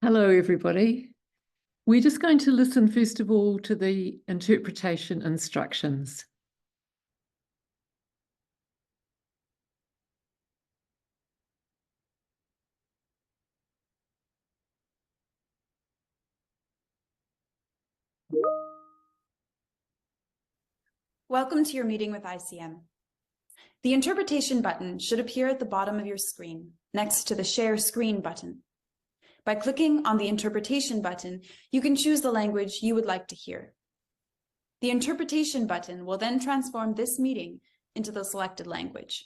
Hello, everybody. We're just going to listen, first of all, to the interpretation instructions. Welcome to your meeting with ICM. The interpretation button should appear at the bottom of your screen, next to the Share Screen button. By clicking on the interpretation button, you can choose the language you would like to hear. The interpretation button will then transform this meeting into the selected language.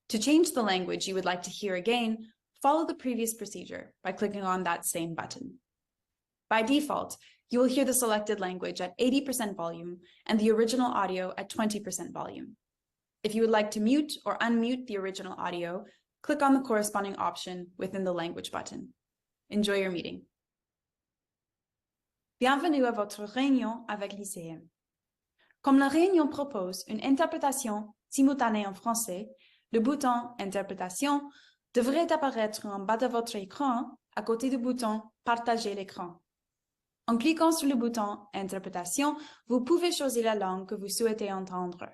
To change the language you would like to hear again, follow the previous procedure by clicking on that same button. By default, you will hear the selected language at 80% volume and the original audio at 20% volume. If you would like to mute or unmute the original audio, click on the corresponding option within the language button. Enjoy your meeting. Bienvenue à votre réunion avec l'ICM. Comme la réunion propose une interprétation simultanée en français, le bouton Interprétation devrait apparaître en bas de votre écran à côté du bouton Partager l'écran. En cliquant sur le bouton Interprétation, vous pouvez choisir la langue que vous souhaitez entendre.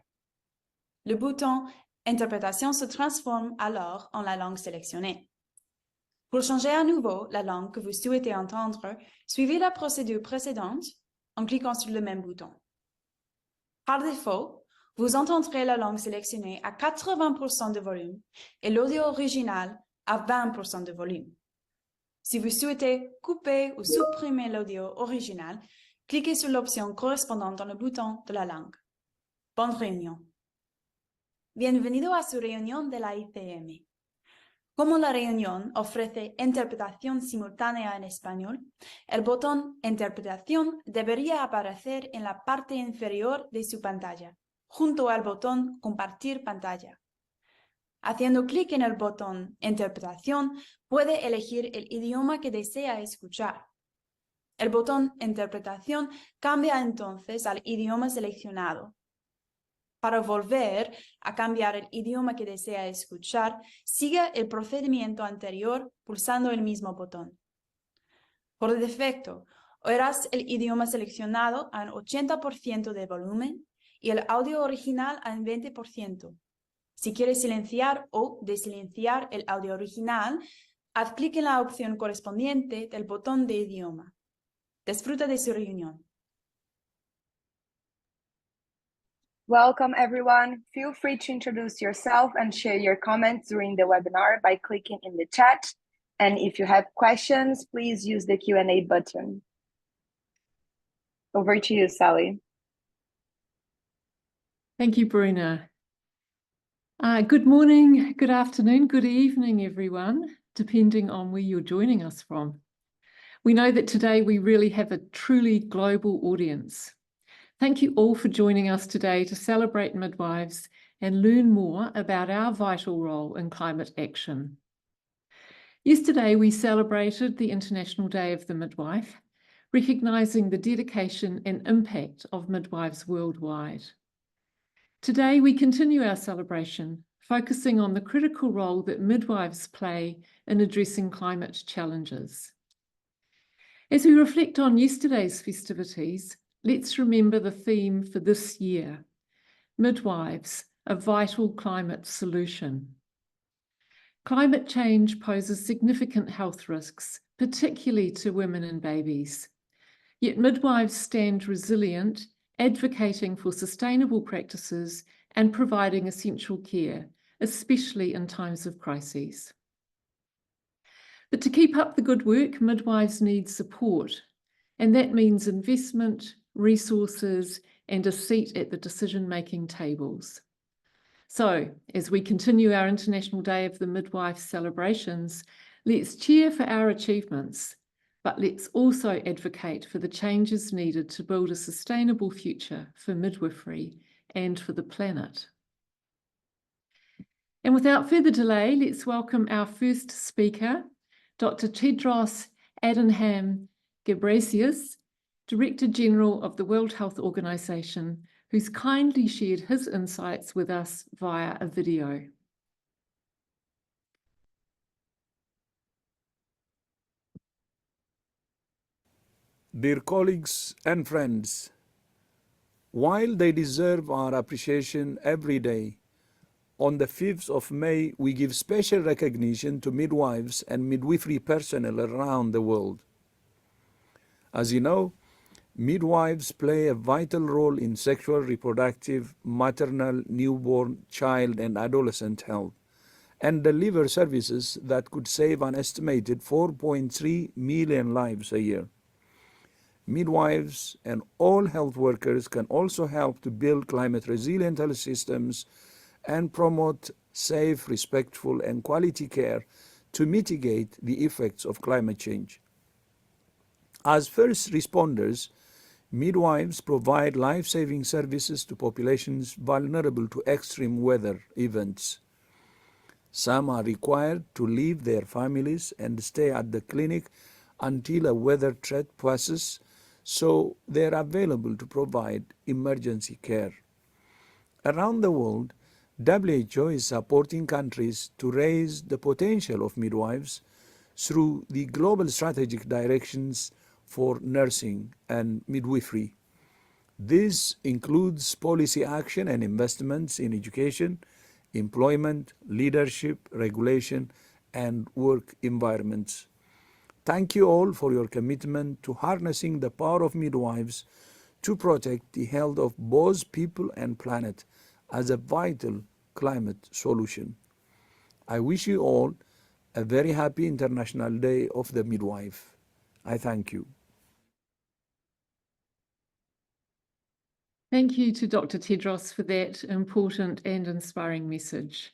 Le bouton Interprétation se transforme alors en la langue sélectionnée. Pour changer à nouveau la langue que vous souhaitez entendre, suivez la procédure précédente en cliquant sur le même bouton. Par défaut, vous entendrez la langue sélectionnée à 80% de volume et l'audio original à 20% de volume. Si vous souhaitez couper ou supprimer l'audio original, cliquez sur l'option correspondante dans le bouton de la langue. Bonne réunion. Bienvenido a su reunión de la ICM. Como la reunión ofrece interpretación simultánea en español, el botón Interpretación debería aparecer en la parte inferior de su pantalla, junto al botón Compartir pantalla. Haciendo clic en el botón Interpretación, puede elegir el idioma que desea escuchar. El botón Interpretación cambia entonces al idioma seleccionado. Para volver a cambiar el idioma que desea escuchar, siga el procedimiento anterior pulsando el mismo botón. Por defecto, oirás el idioma seleccionado a un 80% de volumen y el audio original a un 20%. Si quieres silenciar o desilenciar el audio original, haz clic en la opción correspondiente del botón de idioma. Disfruta de su reunión. Welcome everyone. Feel free to introduce yourself and share your comments during the webinar by clicking in the chat. And if you have questions, please use the Q&A button. Over to you, Sally. Thank you, Bruna. Good morning, good afternoon, good evening, everyone, depending on where you're joining us from. We know that today we really have a truly global audience. Thank you all for joining us today to celebrate Midwives and learn more about our vital role in climate action. Yesterday, we celebrated the International Day of the Midwife, recognising the dedication and impact of midwives worldwide. Today, we continue our celebration, focusing on the critical role that midwives play in addressing climate challenges. As we reflect on yesterday's festivities, let's remember the theme for this year: Midwives, a vital climate solution. Climate change poses significant health risks, particularly to women and babies. Yet midwives stand resilient, advocating for sustainable practices and providing essential care, especially in times of crises. But to keep up the good work, midwives need support, and that means investment, resources, and a seat at the decision-making tables. So, as we continue our International Day of the Midwife celebrations, let's cheer for our achievements, but let's also advocate for the changes needed to build a sustainable future for midwifery and for the planet. And without further delay, let's welcome our first speaker, Dr. Tedros Adhanom Ghebreyesus, Director General of the World Health Organization, who's kindly shared his insights with us via a video. Dear colleagues and friends, while they deserve our appreciation every day, on the 5th of May, we give special recognition to midwives and midwifery personnel around the world. As you know, midwives play a vital role in sexual, reproductive, maternal, newborn, child, and adolescent health, and deliver services that could save an estimated 4.3 million lives a year. Midwives and all health workers can also help to build climate-resilient health systems and promote safe, respectful, and quality care to mitigate the effects of climate change. As first responders, midwives provide life-saving services to populations vulnerable to extreme weather events. Some are required to leave their families and stay at the clinic until a weather threat passes, so they are available to provide emergency care. Around the world, WHO is supporting countries to raise the potential of midwives through the Global Strategic Directions for Nursing and Midwifery. This includes policy action and investments in education, employment, leadership, regulation, and work environments. Thank you all for your commitment to harnessing the power of midwives to protect the health of both people and planet as a vital climate solution. I wish you all a very happy International Day of the Midwife. I thank you. Thank you to Dr. Tedros for that important and inspiring message.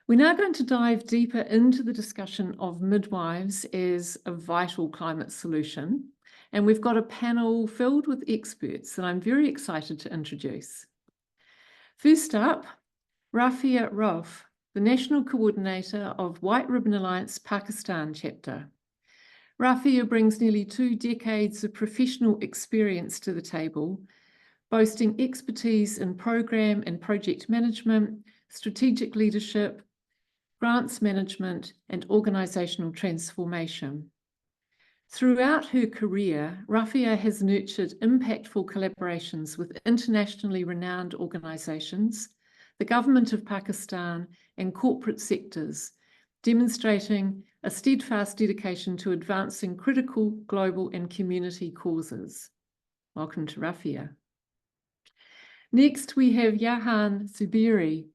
We're now going to dive deeper into the discussion of midwives as a vital climate solution. And we've got a panel filled with experts that I'm very excited to introduce. First up, Rafia Rauf, the National Coordinator of White Ribbon Alliance Pakistan chapter. Rafia brings nearly 2 decades of professional experience to the table, boasting expertise in program and project management, strategic leadership, grants management, and organizational transformation. Throughout her career, Rafia has nurtured impactful collaborations with internationally renowned organizations, the government of Pakistan, and corporate sectors, demonstrating a steadfast dedication to advancing critical global and community causes. Welcome to Rafia. Next, we have Yahan Zuberi,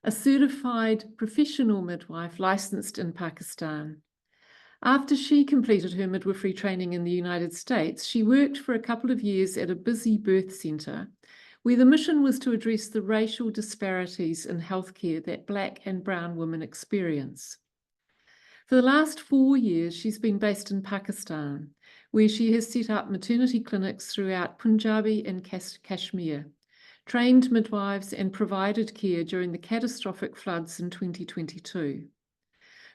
a certified professional midwife licensed in Pakistan. After she completed her midwifery training in the United States, she worked for a couple of years at a busy birth centre, where the mission was to address the racial disparities in healthcare that Black and brown women experience. For the last 4 years, she's been based in Pakistan, where she has set up maternity clinics throughout Punjabi and Kashmir, trained midwives, and provided care during the catastrophic floods in 2022.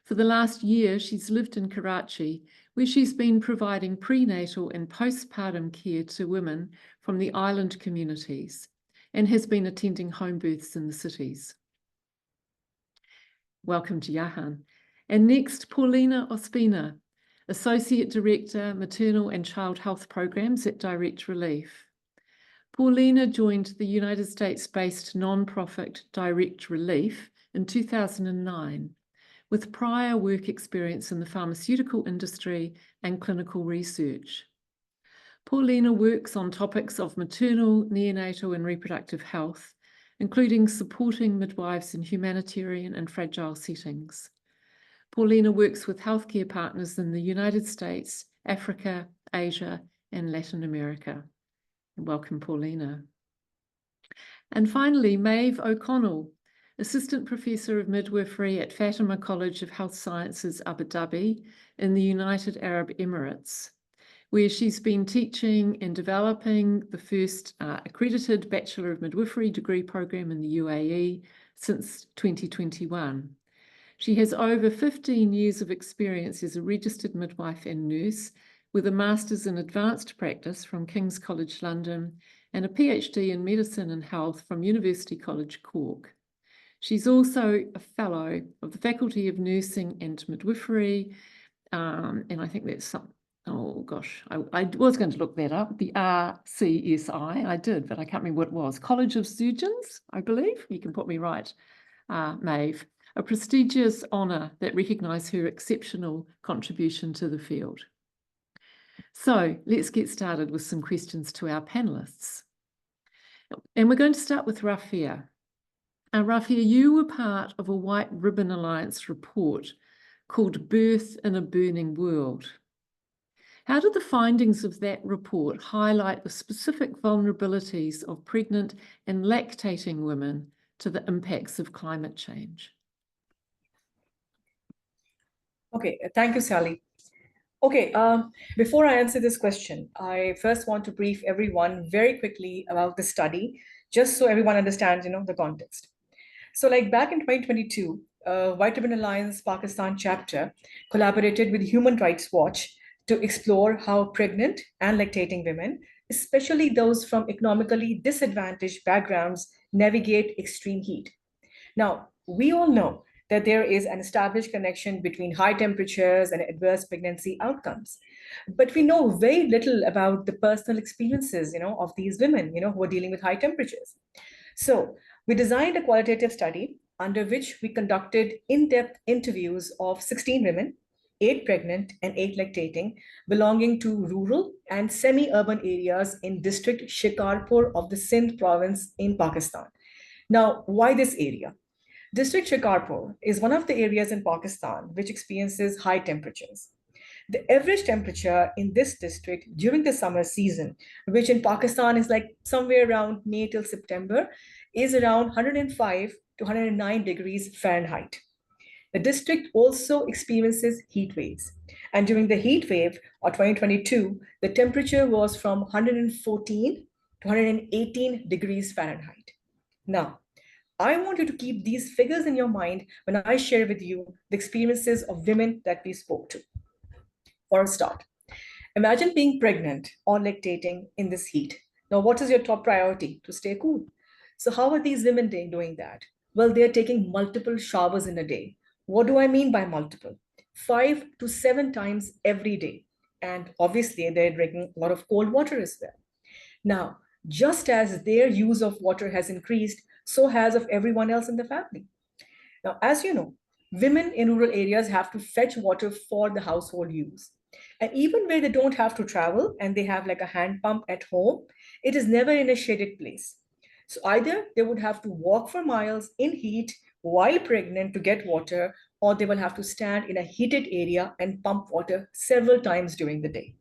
For the last year, she's lived in Karachi, where she's been providing prenatal and postpartum care to women from the island communities and has been attending home births in the cities. Welcome to Yahan. And next, Paulina Ospina, Associate Director, Maternal and Child Health Programs at Direct Relief. Paulina joined the United States-based nonprofit Direct Relief in 2009, with prior work experience in the pharmaceutical industry and clinical research. Paulina works on topics of maternal, neonatal, and reproductive health, including supporting midwives in humanitarian and fragile settings. Paulina works with healthcare partners in the United States, Africa, Asia, and Latin America. Welcome, Paulina. And finally, Maeve O'Connell, Assistant Professor of Midwifery at Fatima College of Health Sciences, Abu Dhabi, in the United Arab Emirates, where she's been teaching and developing the first accredited Bachelor of Midwifery degree program in the UAE since 2021. She has over 15 years of experience as a registered midwife and nurse, with a Master's in Advanced Practice from King's College London and a PhD in Medicine and Health from University College Cork. She's also a Fellow of the Faculty of Nursing and Midwifery, and I think that's Oh gosh, I was going to look that up. The RCSI, I did, but I can't remember what it was. College of Surgeons, I believe. You can put me right, Maeve. A prestigious honour that recognised her exceptional contribution to the field. So let's get started with some questions to our panellists. And we're going to start with Rafia. Rafia, you were part of a White Ribbon Alliance report called Birth in a Burning World. How did the findings of that report highlight the specific vulnerabilities of pregnant and lactating women to the impacts of climate change? Okay, thank you, Sally. Okay, before I answer this question, I first want to brief everyone very quickly about the study, just so everyone understands, the context. So like back in 2022, White Ribbon Alliance Pakistan chapter collaborated with Human Rights Watch to explore how pregnant and lactating women, especially those from economically disadvantaged backgrounds, navigate extreme heat. Now, we all know that there is an established connection between high temperatures and adverse pregnancy outcomes. But we know very little about the personal experiences, of these women, who are dealing with high temperatures. So we designed a qualitative study under which we conducted in-depth interviews of 16 women, 8 pregnant and 8 lactating, belonging to rural and semi-urban areas in district Shikarpur of the Sindh province in Pakistan. Now, why this area? District Shikarpur is one of the areas in Pakistan which experiences high temperatures. The average temperature in this district during the summer season, which in Pakistan is like somewhere around May till September, is around 105 to 109 degrees Fahrenheit. The district also experiences heat waves. And during the heat wave of 2022, the temperature was from 114 to 118 degrees Fahrenheit. Now, I want you to keep these figures in your mind when I share with you the experiences of women that we spoke to. For a start, imagine being pregnant or lactating in this heat. Now, what is your top priority? To stay cool. So how are these women doing that? Well, they're taking multiple showers in a day. What do I mean by multiple? 5 to 7 times every day. And obviously, they're drinking a lot of cold water as well. Now, just as their use of water has increased, so has of everyone else in the family. Now, as you know, women in rural areas have to fetch water for the household use. And even where they don't have to travel and they have like a hand pump at home, it is never in a shaded place. So either they would have to walk for miles in heat while pregnant to get water, or they will have to stand in a heated area and pump water several times during the day.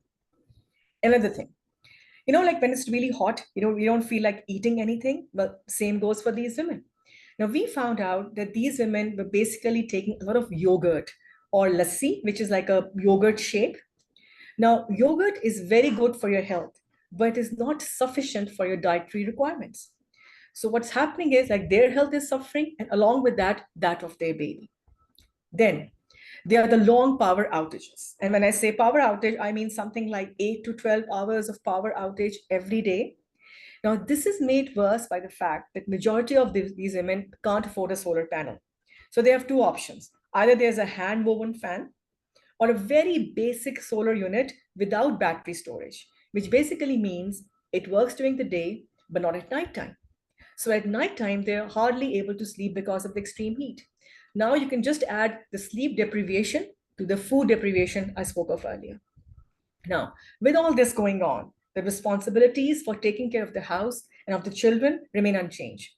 Another thing, like when it's really hot, we don't feel like eating anything. Well, same goes for these women. Now, we found out that these women were basically taking a lot of yogurt or lassi, which is like a yogurt shake. Now, yogurt is very good for your health, but is not sufficient for your dietary requirements. So what's happening is like their health is suffering, and along with that, that of their baby. Then there are the long power outages. And when I say power outage, I mean something like 8 to 12 hours of power outage every day. Now, this is made worse by the fact that majority of these women can't afford a solar panel. So they have two options. Either there's a hand-woven fan or a very basic solar unit without battery storage, which basically means it works during the day, but not at nighttime. So at nighttime, they're hardly able to sleep because of the extreme heat. Now you can just add the sleep deprivation to the food deprivation I spoke of earlier. Now, with all this going on, the responsibilities for taking care of the house and of the children remain unchanged.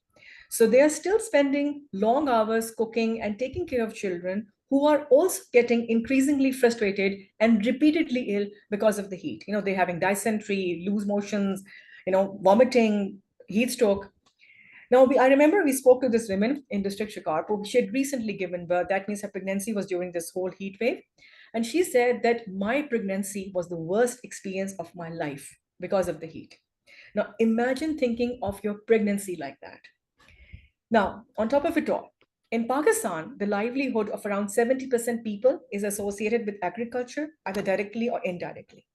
So they are still spending long hours cooking and taking care of children who are also getting increasingly frustrated and repeatedly ill because of the heat. They're having dysentery, loose motions, vomiting, heat stroke. Now, I remember we spoke to this woman in District Shikarpur. She had recently given birth. That means her pregnancy was during this whole heat wave. And she said that my pregnancy was the worst experience of my life because of the heat. Now, imagine thinking of your pregnancy like that. Now, on top of it all, in Pakistan, the livelihood of around 70% people is associated with agriculture, either directly or indirectly.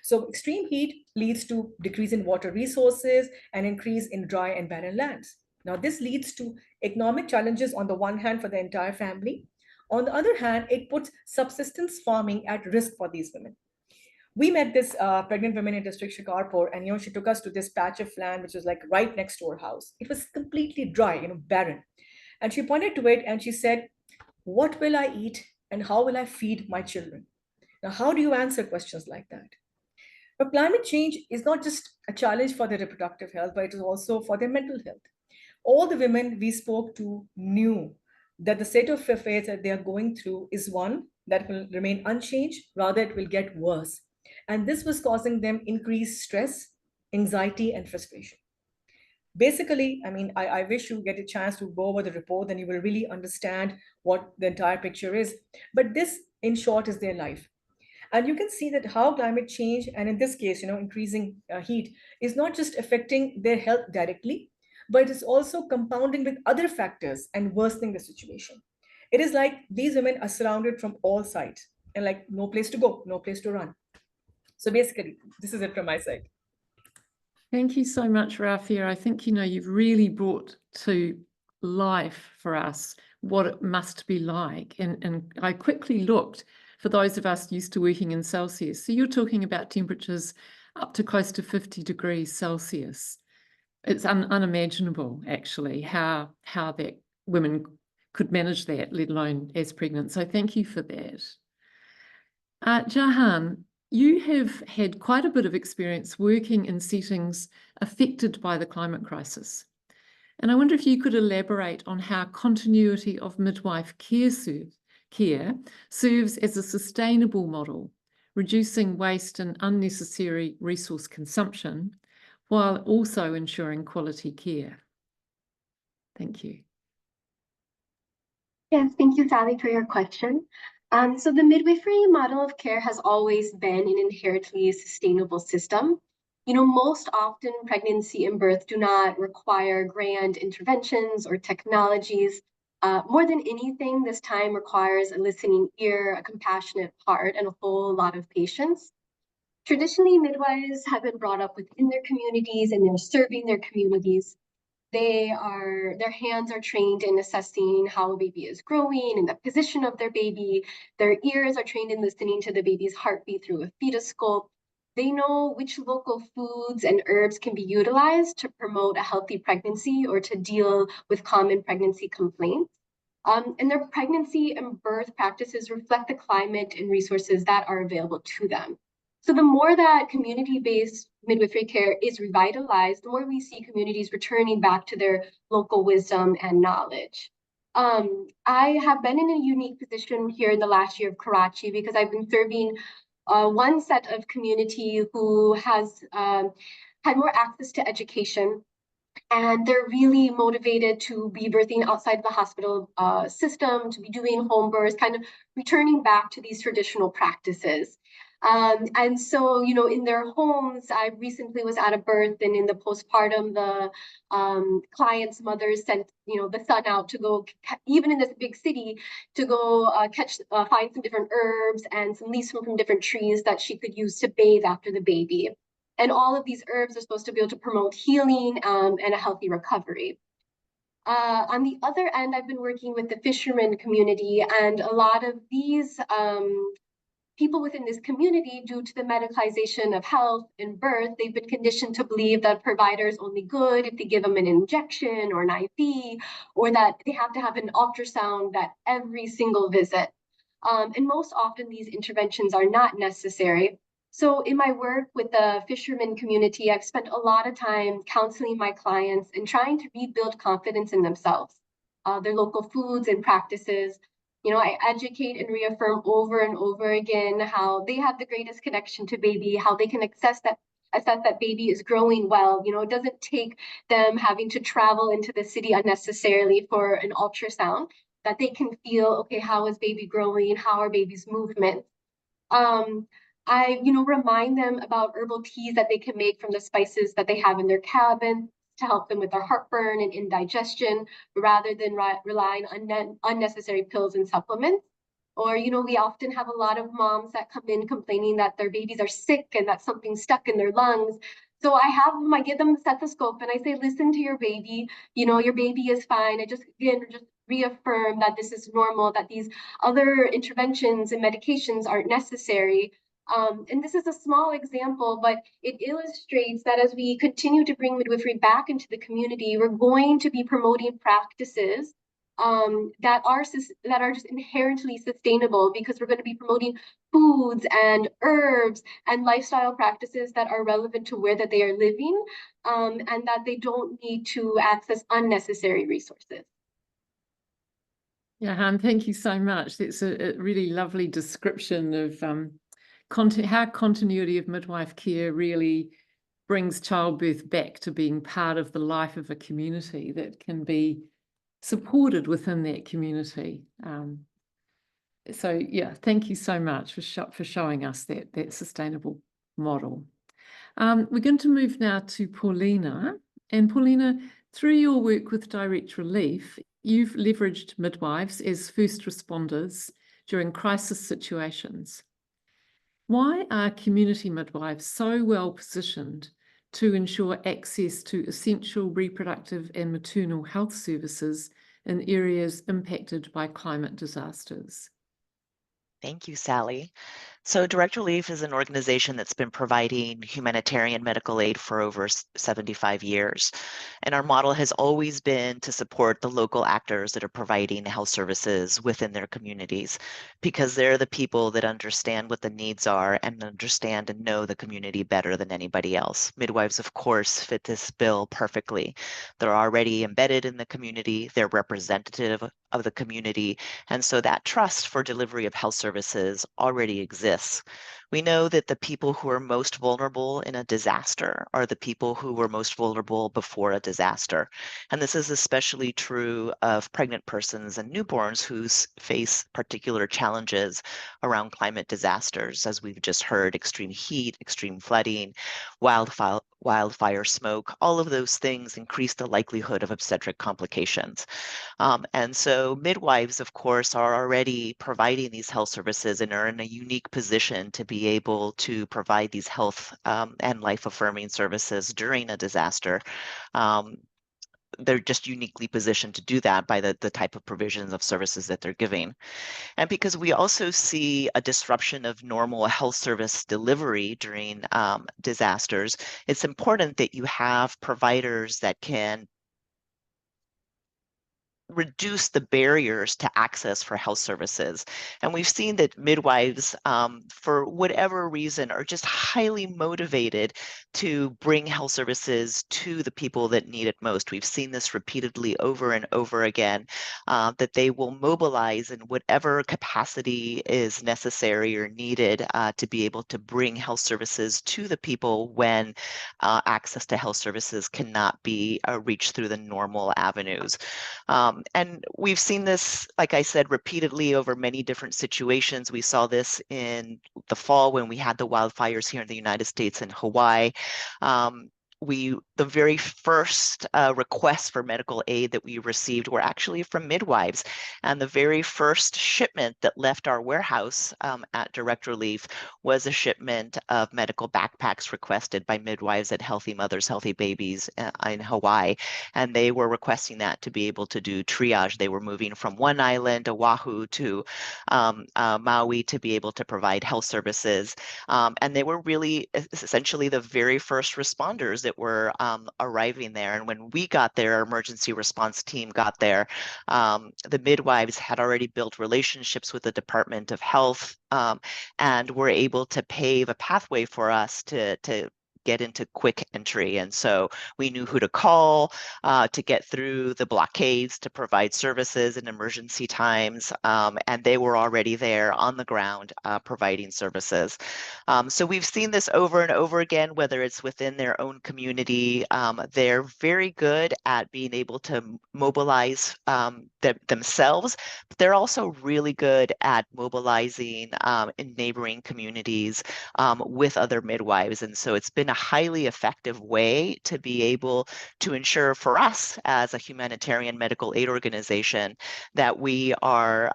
So extreme heat leads to decrease in water resources and increase in dry and barren lands. Now, this leads to economic challenges on the one hand for the entire family. On the other hand, it puts subsistence farming at risk for these women. We met this pregnant woman in district Shikarpur, and she took us to this patch of land which was like right next to her house. It was completely dry, barren. And she pointed to it and she said, "What will I eat and how will I feed my children?" Now, how do you answer questions like that? But climate change is not just a challenge for their reproductive health, but it is also for their mental health. All the women we spoke to knew that the state of affairs that they are going through is one that will remain unchanged, rather, it will get worse. And this was causing them increased stress, anxiety, and frustration. Basically, I wish you get a chance to go over the report, then you will really understand what the entire picture is. But this, in short, is their life. And you can see that how climate change, and in this case, increasing heat, is not just affecting their health directly, but it is also compounding with other factors and worsening the situation. It is like these women are surrounded from all sides and like no place to go, no place to run. So basically, this is it from my side. Thank you so much, Rafia. I think, you've really brought to life for us what it must be like. And I quickly looked for those of us used to working in Celsius. So you're talking about temperatures up to close to 50 degrees Celsius. It's unimaginable, actually, how that women could manage that, let alone as pregnant. So thank you for that. Jahan, you have had quite a bit of experience working in settings affected by the climate crisis. And I wonder if you could elaborate on how continuity of midwife care serves as a sustainable model, reducing waste and unnecessary resource consumption, while also ensuring quality care. Thank you. Yes, thank you, Sally, for your question. So the midwifery model of care has always been an inherently sustainable system. Most often pregnancy and birth do not require grand interventions or technologies. More than anything, this time requires a listening ear, a compassionate heart, and a whole lot of patience. Traditionally, midwives have been brought up within their communities and they're serving their communities. Their hands are trained in assessing how a baby is growing and the position of their baby. Their ears are trained in listening to the baby's heartbeat through a fetoscope. They know which local foods and herbs can be utilized to promote a healthy pregnancy or to deal with common pregnancy complaints. And their pregnancy and birth practices reflect the climate and resources that are available to them. So the more that community-based midwifery care is revitalized, the more we see communities returning back to their local wisdom and knowledge. I have been in a unique position here in the last year of Karachi because I've been serving one set of community who has had more access to education, and they're really motivated to be birthing outside of the hospital system, to be doing home births, kind of returning back to these traditional practices. And so, in their homes, I recently was at a birth, and in the postpartum, the client's mother sent, the son out to go, even in this big city, to go find some different herbs and some leaves from different trees that she could use to bathe after the baby. And all of these herbs are supposed to be able to promote healing and a healthy recovery. On the other end, I've been working with the fishermen community, and a lot of these people within this community, due to the medicalization of health and birth, they've been conditioned to believe that provider is only good if they give them an injection or an IV, or that they have to have an ultrasound at every single visit. And most often these interventions are not necessary. So in my work with the fishermen community, I've spent a lot of time counseling my clients and trying to rebuild confidence in themselves, their local foods and practices. I educate and reaffirm over and over again how they have the greatest connection to baby, how they can assess that baby is growing well. It doesn't take them having to travel into the city unnecessarily for an ultrasound, that they can feel, okay, how is baby growing? How are baby's movements? I, remind them about herbal teas that they can make from the spices that they have in their cabin to help them with their heartburn and indigestion, rather than relying on unnecessary pills and supplements. Or, we often have a lot of moms that come in complaining that their babies are sick and that something's stuck in their lungs. So I give them the stethoscope and I say, listen to your baby, your baby is fine. I just reaffirm that this is normal, that these other interventions and medications aren't necessary. And this is a small example, but it illustrates that as we continue to bring midwifery back into the community, we're going to be promoting practices that are just inherently sustainable, because we're going to be promoting foods and herbs and lifestyle practices that are relevant to where that they are living, and that they don't need to access unnecessary resources. Yeah, Han, thank you so much. That's a really lovely description of how continuity of midwife care really brings childbirth back to being part of the life of a community that can be supported within that community. So yeah, thank you so much for showing us that sustainable model. We're going to move now to Paulina. And Paulina, through your work with Direct Relief, you've leveraged midwives as first responders during crisis situations. Why are community midwives so well positioned to ensure access to essential reproductive and maternal health services in areas impacted by climate disasters? Thank you, Sally. So Direct Relief is an organization that's been providing humanitarian medical aid for over 75 years. And our model has always been to support the local actors that are providing health services within their communities, because they're the people that understand what the needs are and understand and know the community better than anybody else. Midwives, of course, fit this bill perfectly. They're already embedded in the community, they're representative of the community, and so that trust for delivery of health services already exists. We know that the people who are most vulnerable in a disaster are the people who were most vulnerable before a disaster. And this is especially true of pregnant persons and newborns who face particular challenges around climate disasters. As we've just heard, extreme heat, extreme flooding, wildfire smoke, all of those things increase the likelihood of obstetric complications. And so midwives, of course, are already providing these health services and are in a unique position to be able to provide these health and life-affirming services during a disaster. They're just uniquely positioned to do that by the type of provisions of services that they're giving. And because we also see a disruption of normal health service delivery during disasters, it's important that you have providers that can reduce the barriers to access for health services. And we've seen that midwives, for whatever reason, are just highly motivated to bring health services to the people that need it most. We've seen this repeatedly over and over again, that they will mobilize in whatever capacity is necessary or needed to be able to bring health services to the people when access to health services cannot be reached through the normal avenues. And we've seen this, like I said, repeatedly over many different situations. We saw this in the fall when we had the wildfires here in the United States and Hawaii. The very first requests for medical aid that we received were actually from midwives. And the very first shipment that left our warehouse at Direct Relief was a shipment of medical backpacks requested by midwives at Healthy Mothers, Healthy Babies in Hawaii. And they were requesting that to be able to do triage. They were moving from one island, Oahu, to Maui to be able to provide health services. And they were really essentially the very first responders that were arriving there. And when we got there, our emergency response team got there, the midwives had already built relationships with the Department of Health and were able to pave a pathway for us to get into quick entry. And so we knew who to call to get through the blockades to provide services in emergency times. And they were already there on the ground providing services. So we've seen this over and over again, whether it's within their own community. They're very good at being able to mobilize themselves, but they're also really good at mobilizing in neighboring communities with other midwives. And so it's been a highly effective way to be able to ensure for us as a humanitarian medical aid organization that we are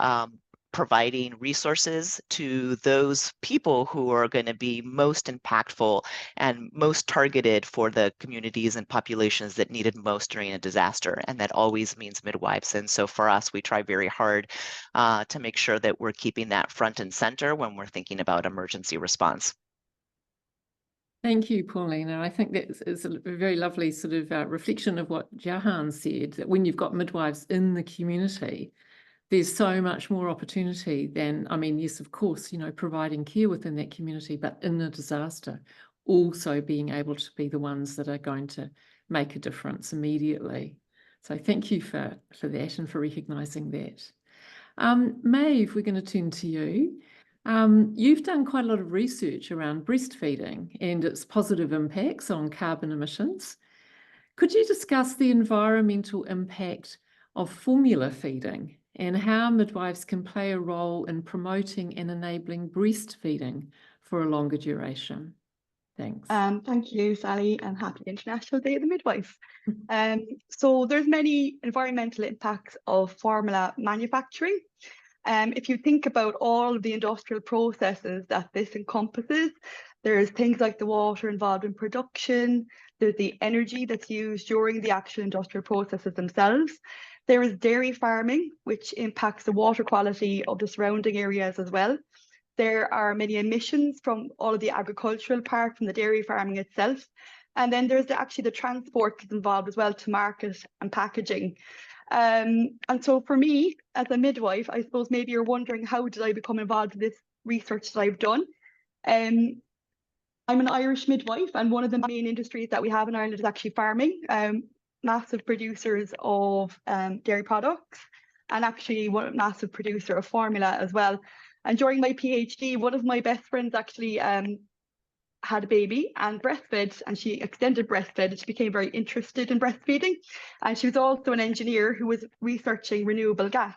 providing resources to those people who are going to be most impactful and most targeted for the communities and populations that needed most during a disaster. And that always means midwives. And so for us, we try very hard to make sure that we're keeping that front and center when we're thinking about emergency response. Thank you, Paulina. I think that is a very lovely sort of reflection of what Jahan said, that when you've got midwives in the community, there's so much more opportunity than, I mean, yes, of course, you know, providing care within that community, but in a disaster, also being able to be the ones that are going to make a difference immediately. So thank you for that and for recognising that. Maeve, we're going to turn to you. You've done quite a lot of research around breastfeeding and its positive impacts on carbon emissions. Could you discuss the environmental impact of formula feeding and how midwives can play a role in promoting and enabling breastfeeding for a longer duration? Thanks. Thank you, Sally, and happy International Day of the Midwife. So there's many environmental impacts of formula manufacturing. If you think about all of the industrial processes that this encompasses, there's things like the water involved in production, there's the energy that's used during the actual industrial processes themselves. There is dairy farming, which impacts the water quality of the surrounding areas as well. There are many emissions from all of the agricultural part from the dairy farming itself. And then there's actually the transport that's involved as well to market and packaging. And so for me, as a midwife, I suppose maybe you're wondering, how did I become involved in this research that I've done? I'm an Irish midwife, and one of the main industries that we have in Ireland is actually farming, massive producers of dairy products, and actually one massive producer of formula as well. And during my PhD, one of my best friends actually had a baby and breastfed, and she extended breastfed, and she became very interested in breastfeeding. And she was also an engineer who was researching renewable gas.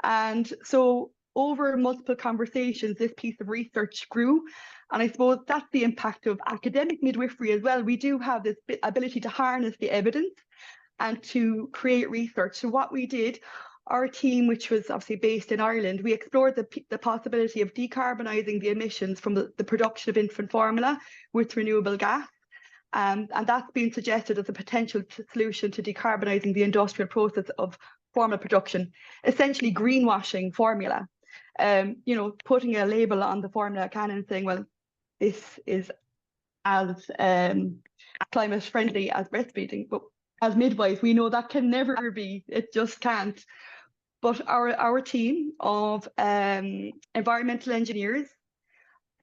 And so over multiple conversations, this piece of research grew. And I suppose that's the impact of academic midwifery as well. We do have this ability to harness the evidence and to create research. So what we did, our team, which was obviously based in Ireland, we explored the possibility of decarbonising the emissions from the production of infant formula with renewable gas. And that's been suggested as a potential solution to decarbonising the industrial process of formula production, essentially greenwashing formula. You know, putting a label on the formula can and saying, well, this is as climate friendly as breastfeeding. But as midwives, we know that can never be, it just can't. But our team of environmental engineers,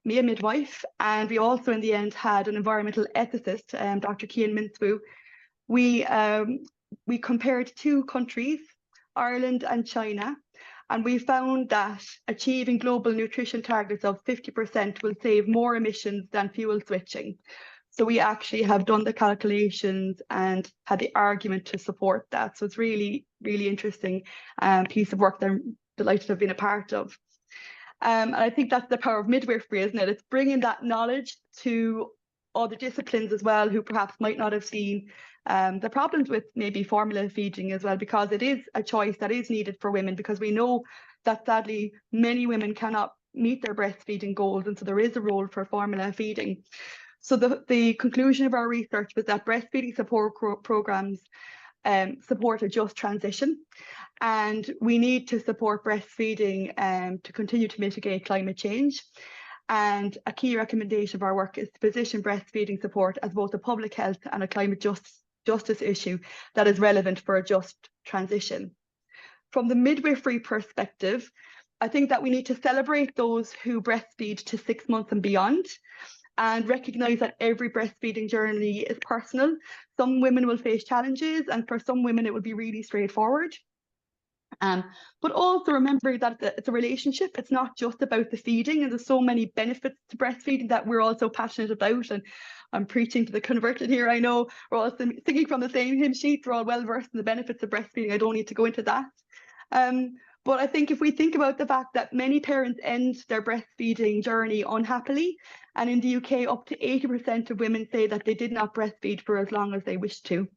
me a midwife, and we also in the end had an environmental ethicist, Dr. Cian Minswu. We compared two countries, Ireland and China, and we found that achieving global nutrition targets of 50% will save more emissions than fuel switching. So we actually have done the calculations and had the argument to support that. So it's really, really interesting piece of work that I'm delighted to have been a part of. And I think that's the power of midwifery, isn't it? It's bringing that knowledge to other disciplines as well, who perhaps might not have seen the problems with maybe formula feeding as well, because it is a choice that is needed for women, because we know that sadly many women cannot meet their breastfeeding goals, and so there is a role for formula feeding. So the conclusion of our research was that breastfeeding support programs support a just transition, and we need to support breastfeeding to continue to mitigate climate change. And a key recommendation of our work is to position breastfeeding support as both a public health and a climate justice issue that is relevant for a just transition. From the midwifery perspective, I think that we need to celebrate those who breastfeed to 6 months and beyond, and recognise that every breastfeeding journey is personal. Some women will face challenges, and for some women it will be really straightforward. But also remember that it's a relationship. It's not just about the feeding, and there's so many benefits to breastfeeding that we're all so passionate about. And I'm preaching to the converted here. I know we're all singing from the same hymn sheet. We're all well versed in the benefits of breastfeeding. I don't need to go into that. But I think if we think about the fact that many parents end their breastfeeding journey unhappily, and in the UK up to 80% of women say that they did not breastfeed for as long as they wished to.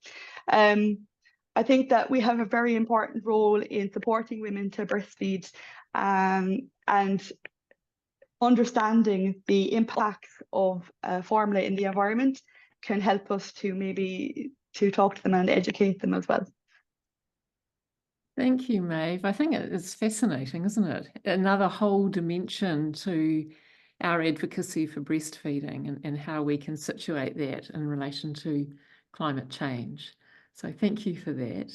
I think that we have a very important role in supporting women to breastfeed and understanding the impacts of formula in the environment can help us to maybe to talk to them and educate them as well. Thank you, Maeve. I think it's fascinating, isn't it? Another whole dimension to our advocacy for breastfeeding and how we can situate that in relation to climate change. So thank you for that.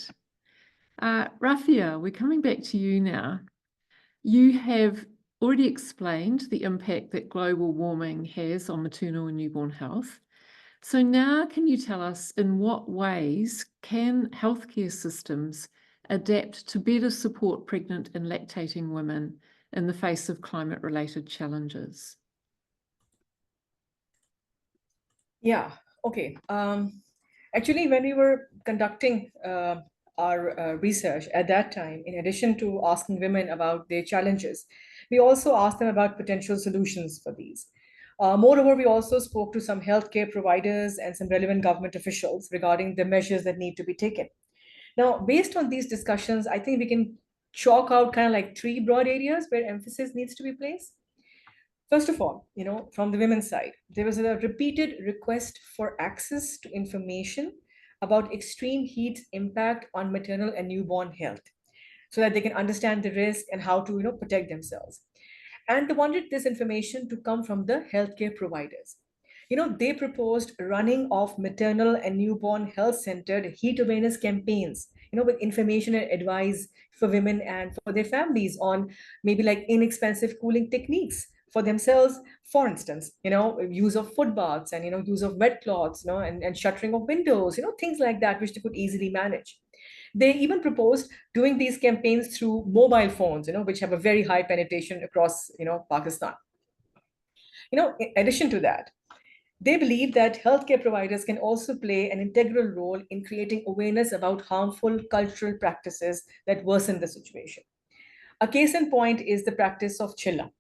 Rafia, we're coming back to you now. You have already explained the impact that global warming has on maternal and newborn health. So now can you tell us in what ways can healthcare systems adapt to better support pregnant and lactating women in the face of climate-related challenges? Yeah, okay. Actually, when we were conducting our research at that time, in addition to asking women about their challenges, we also asked them about potential solutions for these. Moreover, we also spoke to some healthcare providers and some relevant government officials regarding the measures that need to be taken. Now, based on these discussions, I think we can chalk out kind of like 3 broad areas where emphasis needs to be placed. First of all, from the women's side, there was a repeated request for access to information about extreme heat's impact on maternal and newborn health, so that they can understand the risk and how to, protect themselves. And they wanted this information to come from the healthcare providers. They proposed running of maternal and newborn health-centered heat awareness campaigns, with information and advice for women and for their families on maybe like inexpensive cooling techniques for themselves. For instance, use of foot baths and, use of wet cloths, and shuttering of windows, things like that, which they could easily manage. They even proposed doing these campaigns through mobile phones, which have a very high penetration across, Pakistan. In addition to that, they believe that healthcare providers can also play an integral role in creating awareness about harmful cultural practices that worsen the situation. A case in point is the practice of chilla.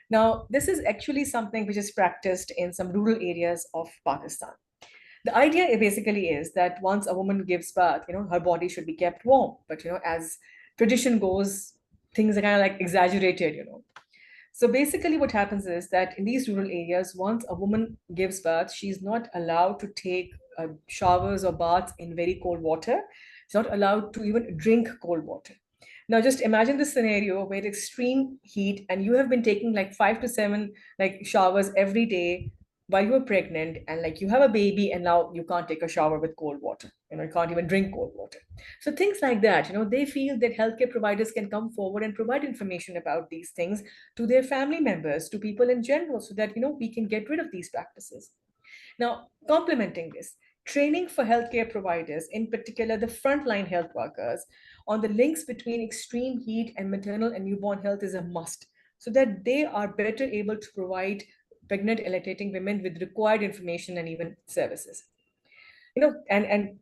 Now, this is actually something which is practiced in some rural areas of Pakistan. The idea basically is that once a woman gives birth, her body should be kept warm. But, as tradition goes, things are kind of like exaggerated. So basically what happens is that in these rural areas, once a woman gives birth, she's not allowed to take showers or baths in very cold water. She's not allowed to even drink cold water. Now, just imagine this scenario where extreme heat and you have been taking like 5 to 7 like showers every day while you are pregnant, and like you have a baby and now you can't take a shower with cold water, you can't even drink cold water. So things like that, they feel that healthcare providers can come forward and provide information about these things to their family members, to people in general, so that, we can get rid of these practices. Now, complementing this, training for healthcare providers, in particular the frontline health workers, on the links between extreme heat and maternal and newborn health is a must, so that they are better able to provide pregnant and lactating women with required information and even services. And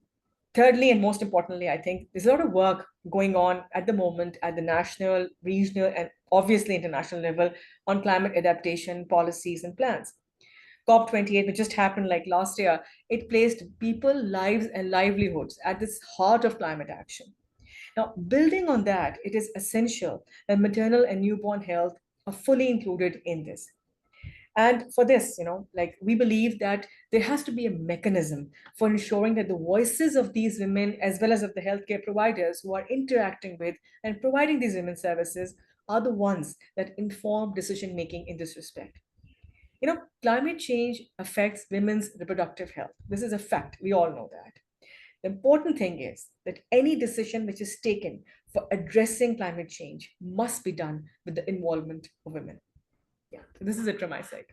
thirdly, and most importantly, I think there's a lot of work going on at the moment at the national, regional, and obviously international level on climate adaptation policies and plans. COP28, which just happened like last year, it placed people, lives, and livelihoods at the heart of climate action. Now, building on that, it is essential that maternal and newborn health are fully included in this. And for this, we believe that there has to be a mechanism for ensuring that the voices of these women, as well as of the healthcare providers who are interacting with and providing these women services, are the ones that inform decision-making in this respect. Climate change affects women's reproductive health. This is a fact. We all know that. The important thing is that any decision which is taken for addressing climate change must be done with the involvement of women. Yeah, so this is it from my side.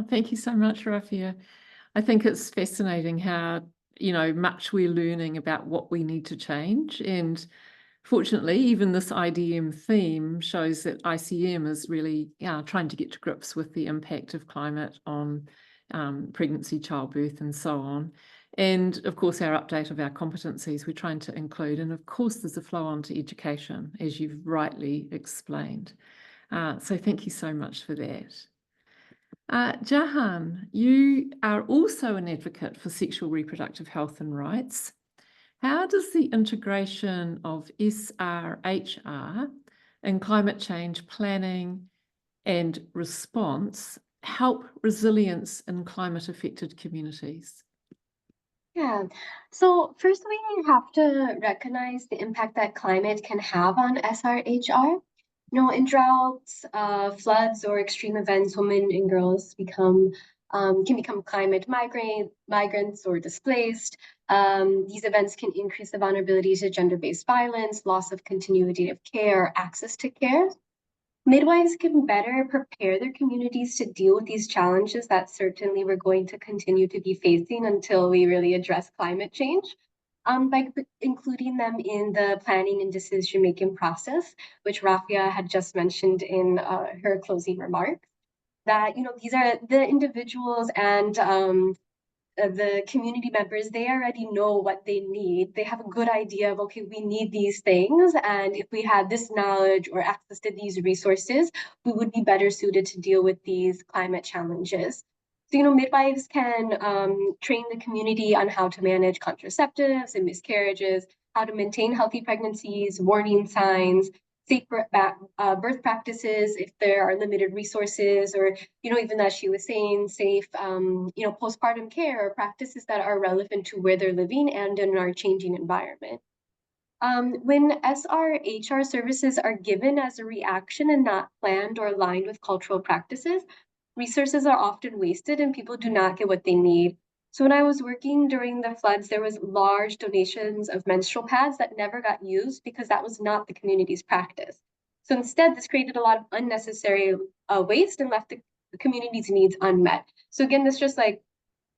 Thank you so much, Rafia. I think it's fascinating how, much we're learning about what we need to change. And fortunately, even this IDM theme shows that ICM is really trying to get to grips with the impact of climate on pregnancy, childbirth, and so on. And of course, our update of our competencies we're trying to include. And of course, there's a flow on to education, as you've rightly explained. So thank you so much for that. Jahan, you are also an advocate for sexual reproductive health and rights. How does the integration of SRHR in climate change planning and response help resilience in climate-affected communities? Yeah, so first we have to recognize the impact that climate can have on SRHR. In droughts, floods, or extreme events, women and girls can become climate migrants or displaced. These events can increase the vulnerability to gender-based violence, loss of continuity of care, access to care. Midwives can better prepare their communities to deal with these challenges that certainly we're going to continue to be facing until we really address climate change. By including them in the planning and decision-making process, which Rafia had just mentioned in her closing remarks, that these are the individuals and the community members, they already know what they need. They have a good idea of, okay, we need these things. And if we had this knowledge or access to these resources, we would be better suited to deal with these climate challenges. So, midwives can train the community on how to manage contraceptives and miscarriages, how to maintain healthy pregnancies, warning signs, safe birth practices if there are limited resources, or even as she was saying, safe postpartum care or practices that are relevant to where they're living and in our changing environment. When SRHR services are given as a reaction and not planned or aligned with cultural practices, resources are often wasted and people do not get what they need. So when I was working during the floods, there was large donations of menstrual pads that never got used because that was not the community's practice. So instead, this created a lot of unnecessary waste and left the community's needs unmet. So again, this just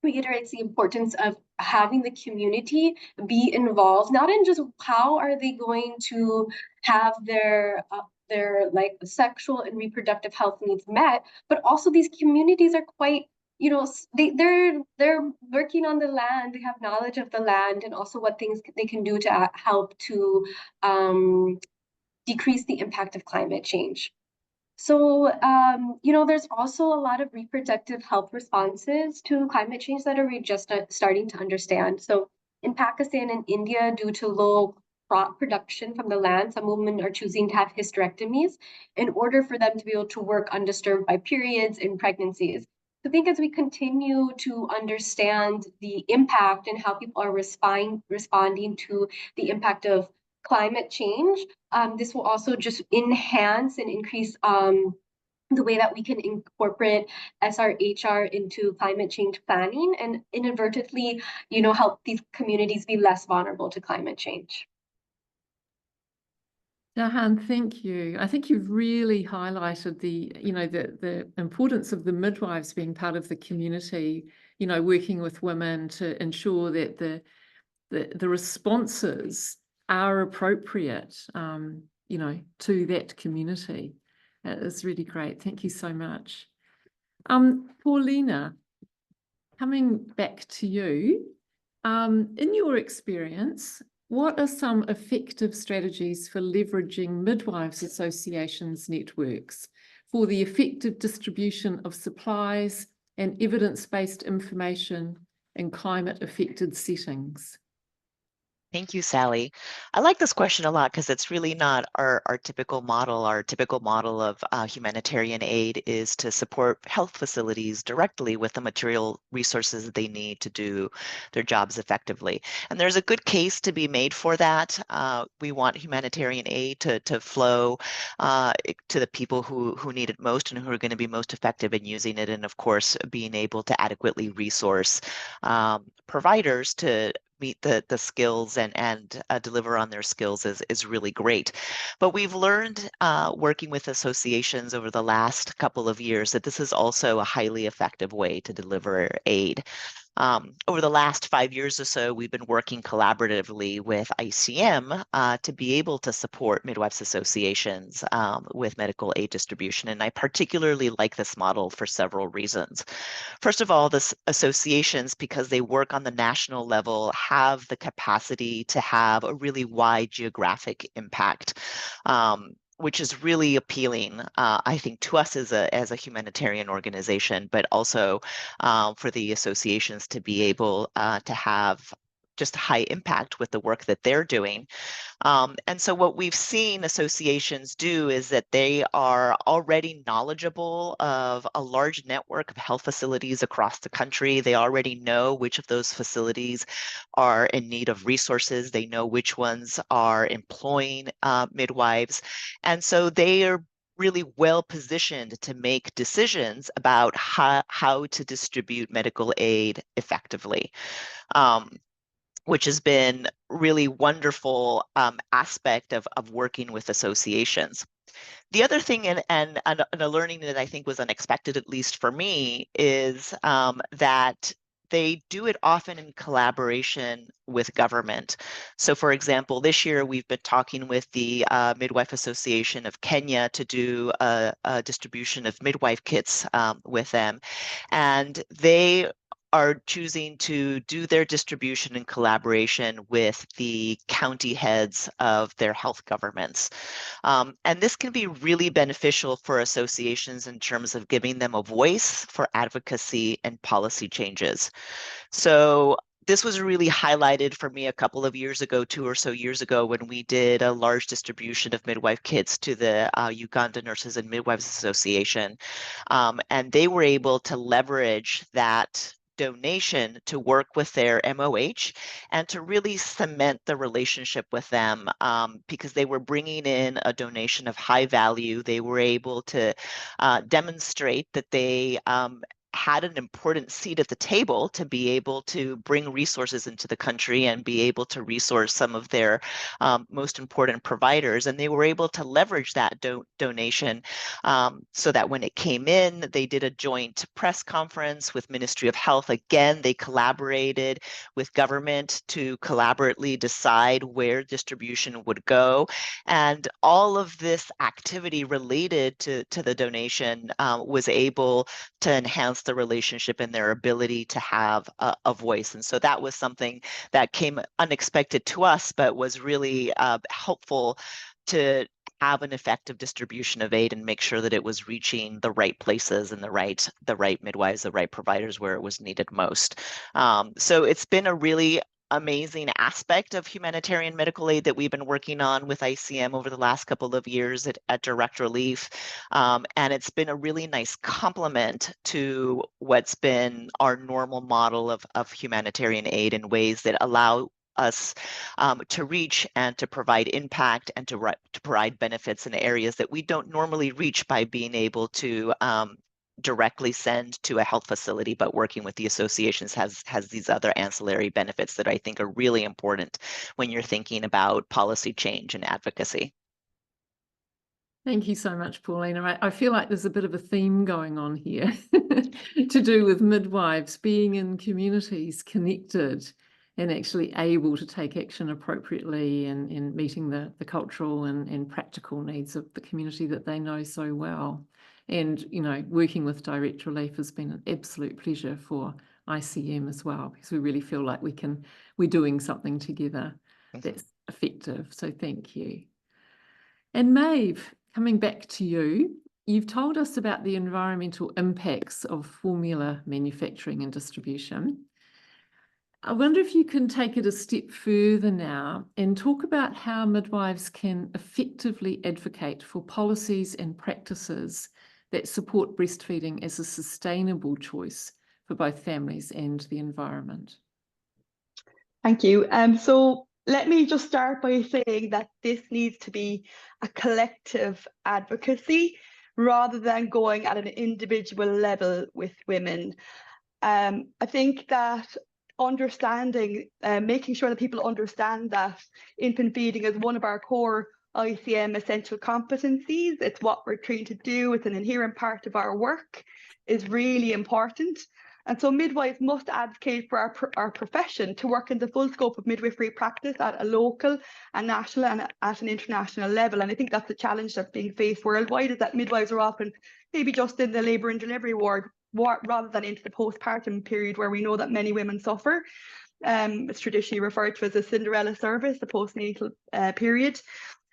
reiterates the importance of having the community be involved, not in just how are they going to have their sexual and reproductive health needs met, but also these communities are quite, they're working on the land, they have knowledge of the land and also what things they can do to help to decrease the impact of climate change. So, there's also a lot of reproductive health responses to climate change that are just starting to understand. So in Pakistan and India, due to low crop production from the land, some women are choosing to have hysterectomies in order for them to be able to work undisturbed by periods and pregnancies. So I think as we continue to understand the impact and how people are responding to the impact of climate change, this will also just enhance and increase the way that we can incorporate SRHR into climate change planning and inadvertently, help these communities be less vulnerable to climate change. Jahan, thank you. I think you've really highlighted the importance of the midwives being part of the community, working with women to ensure that the responses are appropriate, to that community. It's really great. Thank you so much. Paulina, coming back to you, in your experience, what are some effective strategies for leveraging midwives associations networks for the effective distribution of supplies and evidence-based information in climate-affected settings? Thank you, Sally. I like this question a lot because it's really not our typical model. Our typical model of humanitarian aid is to support health facilities directly with the material resources that they need to do their jobs effectively. And there's a good case to be made for that. We want humanitarian aid to flow to the people who need it most and who are going to be most effective in using it. And of course, being able to adequately resource providers to meet the skills and deliver on their skills is really great. But we've learned working with associations over the last couple of years that this is also a highly effective way to deliver aid. Over the last 5 years or so, we've been working collaboratively with ICM to be able to support midwives associations with medical aid distribution. And I particularly like this model for several reasons. First of all, the associations, because they work on the national level, have the capacity to have a really wide geographic impact. Which is really appealing, I think, to us as a humanitarian organization, but also for the associations to be able to have just high impact with the work that they're doing. And so what we've seen associations do is that they are already knowledgeable of a large network of health facilities across the country. They already know which of those facilities are in need of resources. They know which ones are employing midwives. And so they are really well positioned to make decisions about how to distribute medical aid effectively. Which has been really wonderful aspect of working with associations. The other thing, and a learning that I think was unexpected, at least for me, is that they do it often in collaboration with government. So for example, this year we've been talking with the Midwife Association of Kenya to do a distribution of midwife kits with them. And they are choosing to do their distribution in collaboration with the county heads of their health governments. And this can be really beneficial for associations in terms of giving them a voice for advocacy and policy changes. So this was really highlighted for me a couple of years ago, 2 or so years ago, when we did a large distribution of midwife kits to the Uganda Nurses and Midwives Association. And they were able to leverage that donation to work with their MOH and to really cement the relationship with them because they were bringing in a donation of high value. They were able to demonstrate that they had an important seat at the table to be able to bring resources into the country and be able to resource some of their most important providers. And they were able to leverage that donation so that when it came in, they did a joint press conference with Ministry of Health. Again, they collaborated with government to collaboratively decide where distribution would go. And all of this activity related to the donation was able to enhance the relationship and their ability to have a voice. And so that was something that came unexpected to us, but was really helpful to have an effective distribution of aid and make sure that it was reaching the right places and the right midwives, the right providers where it was needed most. So it's been a really amazing aspect of humanitarian medical aid that we've been working on with ICM over the last couple of years at Direct Relief. And it's been a really nice complement to what's been our normal model of humanitarian aid in ways that allow us to reach and to provide impact and to provide benefits in areas that we don't normally reach by being able to directly send to a health facility, but working with the associations has these other ancillary benefits that I think are really important when you're thinking about policy change and advocacy. Thank you so much, Paulina. I feel like there's a bit of a theme going on here to do with midwives being in communities connected and actually able to take action appropriately in meeting the cultural and practical needs of the community that they know so well. And, you know, working with Direct Relief has been an absolute pleasure for ICM as well, because we really feel like we're doing something together that's effective. So thank you. And Maeve, coming back to you, you've told us about the environmental impacts of formula manufacturing and distribution. I wonder if you can take it a step further now and talk about how midwives can effectively advocate for policies and practices that support breastfeeding as a sustainable choice for both families and the environment. Thank you. So let me just start by saying that this needs to be a collective advocacy rather than going at an individual level with women. I think that understanding, making sure that people understand that infant feeding is one of our core ICM essential competencies. It's what we're trained to do. It's an inherent part of our work, is really important. And so midwives must advocate for our profession to work in the full scope of midwifery practice at a local and national and at an international level. And I think that's the challenge that's being faced worldwide, is that midwives are often maybe just in the labour and delivery ward rather than into the postpartum period, where we know that many women suffer. It's traditionally referred to as a Cinderella service, the postnatal period.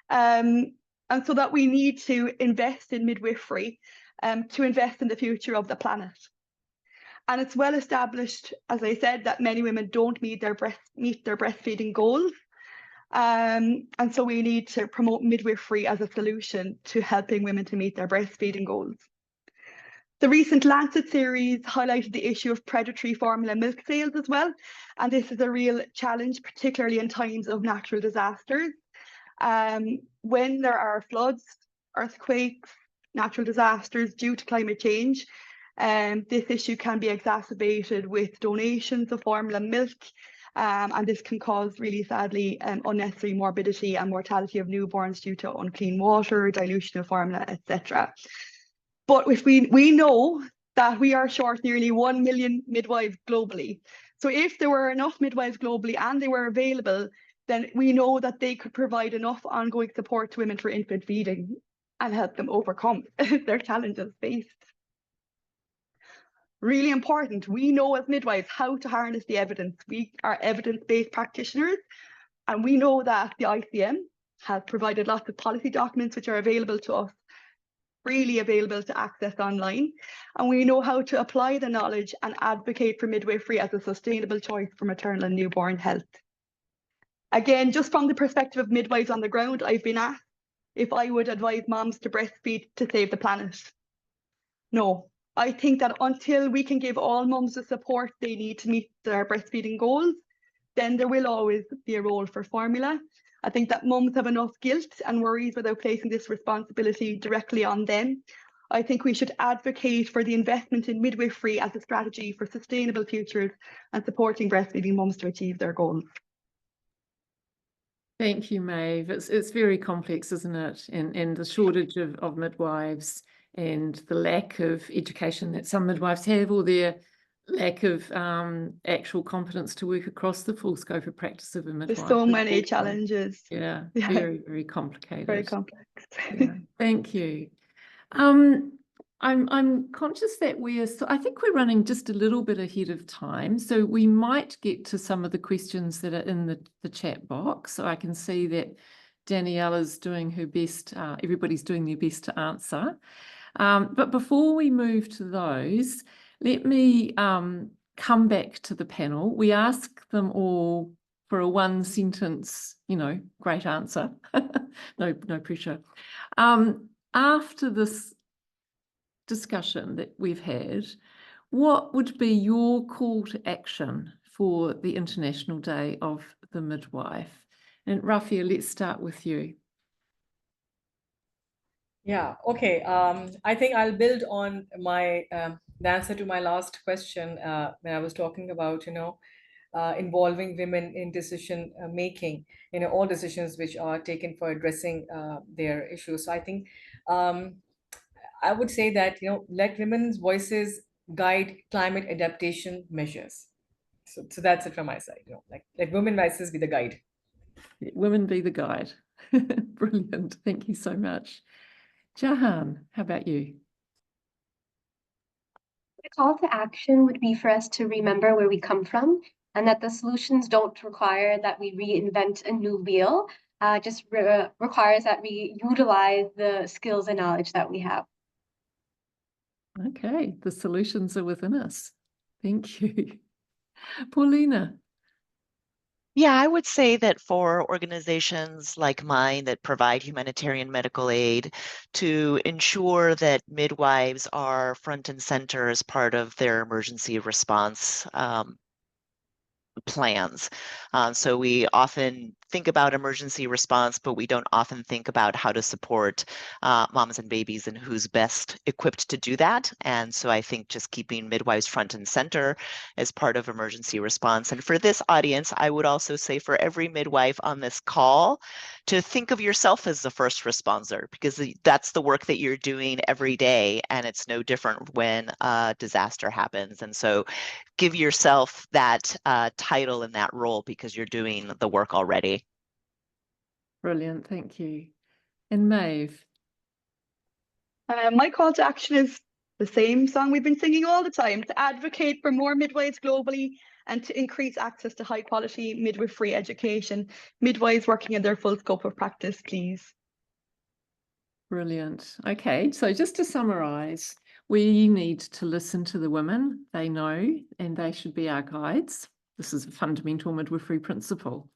And so that we need to invest in midwifery to invest in the future of the planet. And it's well established, as I said, that many women don't meet their breastfeeding goals. And so we need to promote midwifery as a solution to helping women to meet their breastfeeding goals. The recent Lancet series highlighted the issue of predatory formula milk sales as well. And this is a real challenge, particularly in times of natural disasters. When there are floods, earthquakes, natural disasters due to climate change, this issue can be exacerbated with donations of formula milk, and this can cause, really sadly, unnecessary morbidity and mortality of newborns due to unclean water, dilution of formula, etc. But if we know that we are short nearly 1 million midwives globally. So if there were enough midwives globally and they were available, then we know that they could provide enough ongoing support to women for infant feeding and help them overcome their challenges faced. Really important, we know as midwives how to harness the evidence. We are evidence-based practitioners, and we know that the ICM has provided lots of policy documents which are available to us, freely available to access online. And we know how to apply the knowledge and advocate for midwifery as a sustainable choice for maternal and newborn health. Again, just from the perspective of midwives on the ground, I've been asked if I would advise moms to breastfeed to save the planet. No, I think that until we can give all mums the support they need to meet their breastfeeding goals, then there will always be a role for formula. I think that mums have enough guilt and worries without placing this responsibility directly on them. I think we should advocate for the investment in midwifery as a strategy for sustainable futures and supporting breastfeeding mums to achieve their goals. Thank you, Maeve. It's very complex, isn't it? And the shortage of midwives and the lack of education that some midwives have, or their lack of actual competence to work across the full scope of practice of a midwife. There's so many challenges. Yeah, very, very complicated. Very complex. Yeah, thank you. I'm conscious that I think we're running just a little bit ahead of time, so we might get to some of the questions that are in the chat box. So I can see that Daniela's doing her best, everybody's doing their best to answer. But before we move to those, let me come back to the panel. We ask them all for a one sentence, great answer. No pressure. After this discussion that we've had, what would be your call to action for the International Day of the Midwife? And Rafia, let's start with you. Yeah, okay. I think I'll build on my the answer to my last question when I was talking about, involving women in decision making, all decisions which are taken for addressing their issues. So I think I would say that, let women's voices guide climate adaptation measures. So that's it from my side. Let women's voices be the guide. Women be the guide. Brilliant. Thank you so much. Jahan, how about you? The call to action would be for us to remember where we come from, and that the solutions don't require that we reinvent a new wheel, just requires that we utilize the skills and knowledge that we have. Okay, the solutions are within us. Thank you. Paulina. Yeah, I would say that for organizations like mine that provide humanitarian medical aid, to ensure that midwives are front and center as part of their emergency response plans. So we often think about emergency response, but we don't often think about how to support moms and babies and who's best equipped to do that. And so I think just keeping midwives front and center as part of emergency response. And for this audience, I would also say for every midwife on this call to think of yourself as the first responder, because that's the work that you're doing every day, and it's no different when a disaster happens. And so give yourself that title and that role because you're doing the work already. Brilliant, thank you. And Maeve? My call to action is the same song we've been singing all the time: to advocate for more midwives globally and to increase access to high quality midwifery education. Midwives working in their full scope of practice, please. Brilliant. Okay, so just to summarize, We need to listen to the women. They know, and they should be our guides. This is a fundamental midwifery principle.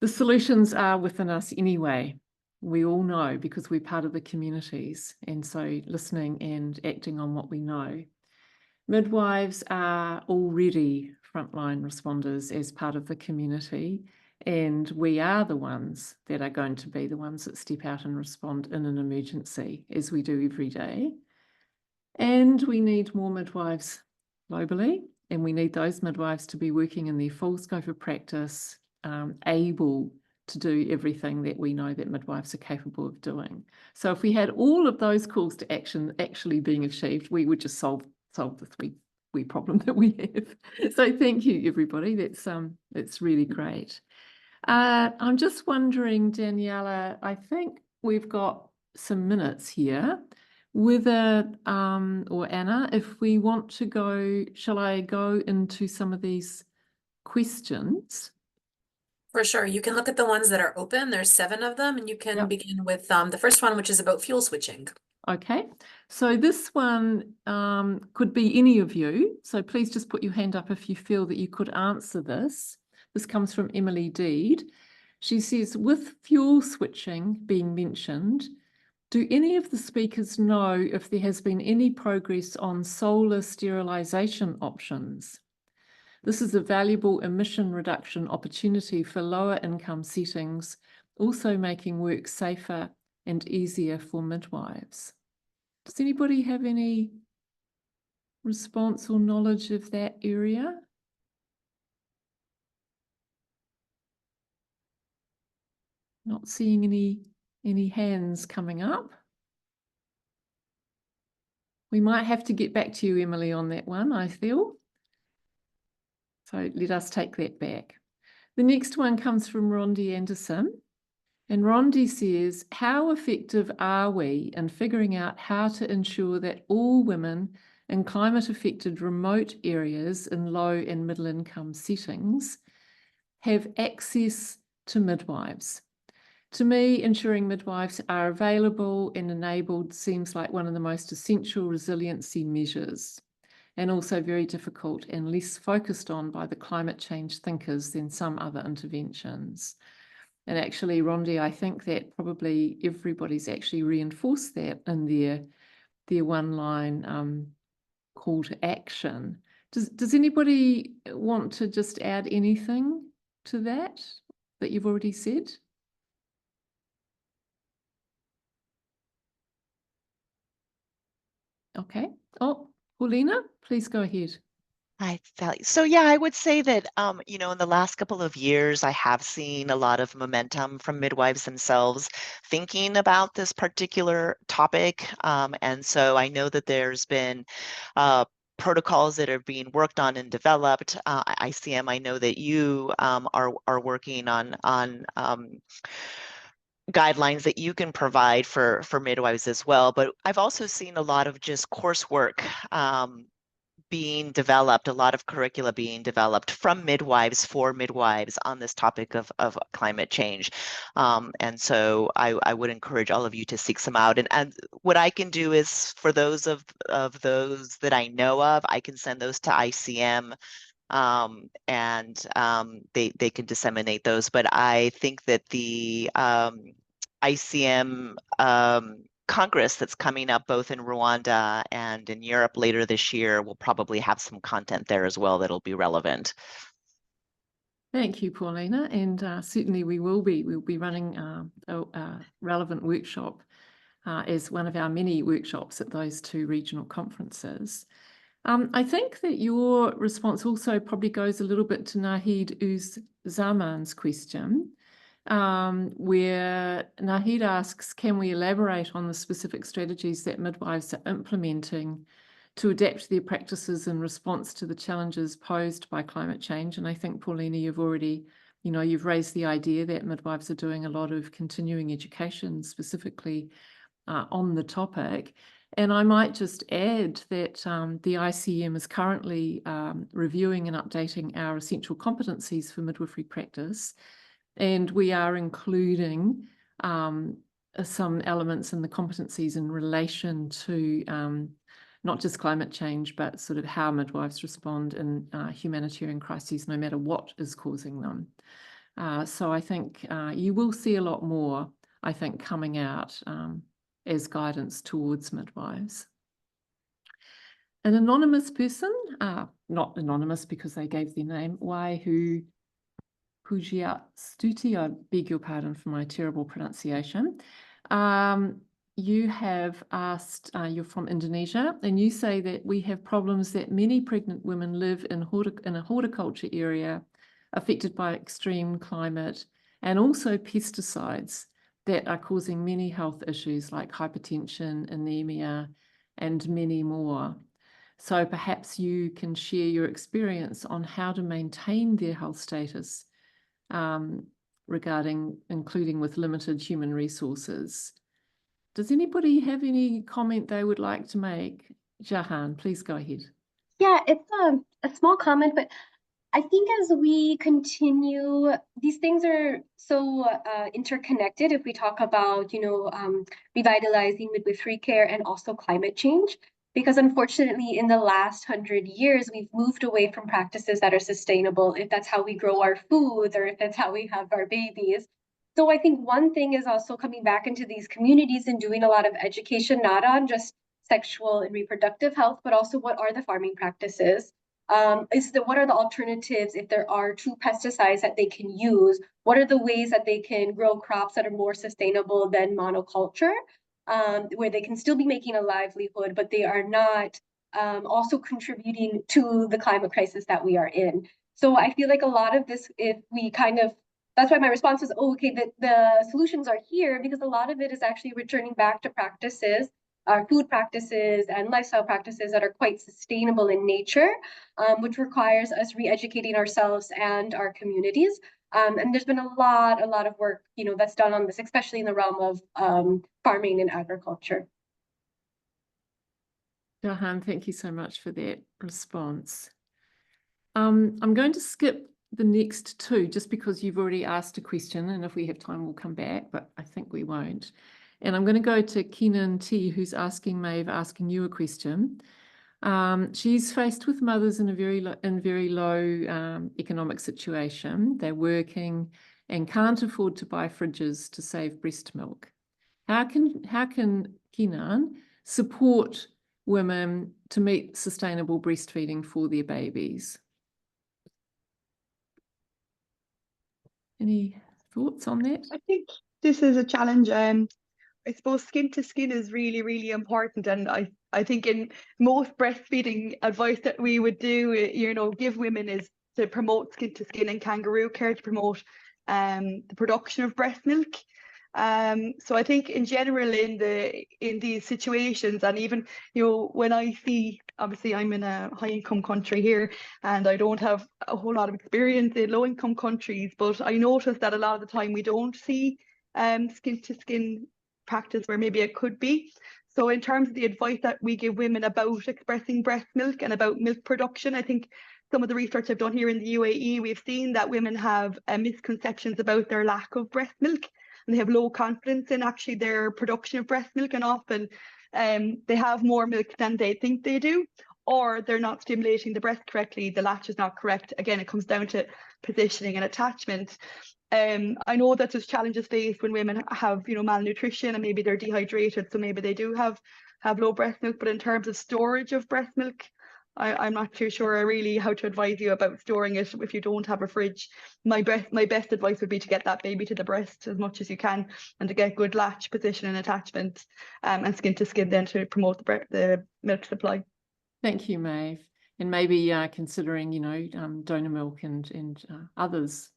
The solutions are within us anyway. We all know because we're part of the communities, and so listening and acting on what we know. Midwives are already frontline responders as part of the community, and we are the ones that are going to be the ones that step out and respond in an emergency, as we do every day. And we need more midwives globally, and we need those midwives to be working in their full scope of practice, able to do everything that we know that midwives are capable of doing. So if we had all of those calls to action actually being achieved, we would just solve the three problem that we have. So thank you, everybody. That's really great. I'm just wondering, Daniela, I think we've got some minutes here. Whether, or Anna, if we want to go, shall I go into some of these questions? For sure. You can look at the ones that are open. There's 7 of them, and you can begin with the first one, which is about fuel switching. Okay, so this one could be any of you. So please just put your hand up if you feel that you could answer this. This comes from Emily Deed. She says, with fuel switching being mentioned, do any of the speakers know if there has been any progress on solar sterilisation options? This is a valuable emission reduction opportunity for lower income settings, also making work safer and easier for midwives. Does anybody have any response or knowledge of that area? Not seeing any hands coming up. We might have to get back to you, Emily, on that one, I feel. So let us take that back. The next one comes from Rondi Anderson. And Rondi says, how effective are we in figuring out how to ensure that all women in climate-affected remote areas in low and middle income settings have access to midwives? To me, ensuring midwives are available and enabled seems like one of the most essential resiliency measures, and also very difficult and less focused on by the climate change thinkers than some other interventions. And actually, Rondi, I think that probably everybody's actually reinforced that in their one-line call to action. Does anybody want to just add anything to that you've already said? Okay. Oh, Paulina, please go ahead. Hi, Sally. So yeah, I would say that, in the last couple of years, I have seen a lot of momentum from midwives themselves thinking about this particular topic. And so I know that there's been protocols that are being worked on and developed. ICM, I know that you are working on guidelines that you can provide for midwives as well. But I've also seen a lot of just coursework being developed, a lot of curricula being developed from midwives for midwives on this topic of climate change. And so I would encourage all of you to seek some out. And what I can do is, for those of those that I know of, I can send those to ICM, and they can disseminate those. But I think that the ICM Congress that's coming up both in Rwanda and in Europe later this year will probably have some content there as well that'll be relevant. Thank you, Paulina, and certainly we'll be running a relevant workshop as one of our many workshops at those 2 regional conferences. I think that your response also probably goes a little bit to Nahid Uz-Zaman's question, where Nahid asks, can we elaborate on the specific strategies that midwives are implementing to adapt their practices in response to the challenges posed by climate change? And I think, Paulina, you've already, you've raised the idea that midwives are doing a lot of continuing education specifically on the topic. And I might just add that the ICM is currently reviewing and updating our essential competencies for midwifery practice. And we are including some elements in the competencies in relation to not just climate change, but sort of how midwives respond in humanitarian crises, no matter what is causing them. So I think you will see a lot more, I think, coming out as guidance towards midwives. An anonymous person, not anonymous because they gave their name, Waihu Pujiatstuti, I beg your pardon for my terrible pronunciation. You have asked, you're from Indonesia, and you say that we have problems that many pregnant women live in a horticulture area affected by extreme climate and also pesticides that are causing many health issues like hypertension, anemia, and many more. So perhaps you can share your experience on how to maintain their health status regarding, including with limited human resources. Does anybody have any comment they would like to make? Jahan, please go ahead. Yeah, it's a small comment, but I think as we continue, these things are so interconnected. If we talk about, revitalizing midwifery care and also climate change, because unfortunately in the last 100 years, we've moved away from practices that are sustainable, if that's how we grow our food or if that's how we have our babies. So I think one thing is also coming back into these communities and doing a lot of education, not on just sexual and reproductive health, but also what are the farming practices? What are the alternatives if there are true pesticides that they can use? What are the ways that they can grow crops that are more sustainable than monoculture, where they can still be making a livelihood, but they are not also contributing to the climate crisis that we are in? So I feel like a lot of this, if we that's why my response was, the solutions are here, because a lot of it is actually returning back to practices, food practices and lifestyle practices that are quite sustainable in nature, which requires us re-educating ourselves and our communities. And there's been a lot of work, that's done on this, especially in the realm of farming and agriculture. Jahan, thank you so much for that response. I'm going to skip the next two just because you've already asked a question, and if we have time, we'll come back, but I think we won't. And I'm going to go to Kenan T, who's asking Maeve, asking you a question. She's faced with mothers in a very low economic situation. They're working and can't afford to buy fridges to save breast milk. How can Kenan support women to meet sustainable breastfeeding for their babies? Any thoughts on that? I think this is a challenge. I suppose skin to skin is really, really important. And I think in most breastfeeding advice that we would do, give women is to promote skin to skin and kangaroo care, to promote the production of breast milk. So I think in general in these situations, and even when I see, obviously I'm in a high income country here and I don't have a whole lot of experience in low income countries, but I notice that a lot of the time we don't see skin to skin practice where maybe it could be. So in terms of the advice that we give women about expressing breast milk and about milk production, I think some of the research I've done here in the UAE, we've seen that women have misconceptions about their lack of breast milk, and they have low confidence in actually their production of breast milk, and often they have more milk than they think they do, or they're not stimulating the breast correctly, the latch is not correct. Again, it comes down to positioning and attachment. I know that there's challenges faced when women have malnutrition and maybe they're dehydrated, so maybe they do have low breast milk. But in terms of storage of breast milk, I'm not too sure really how to advise you about storing it if you don't have a fridge. My best advice would be to get that baby to the breast as much as you can, and to get good latch position and attachment, and skin to skin then to promote the milk supply. Thank you, Maeve. And maybe considering donor milk and others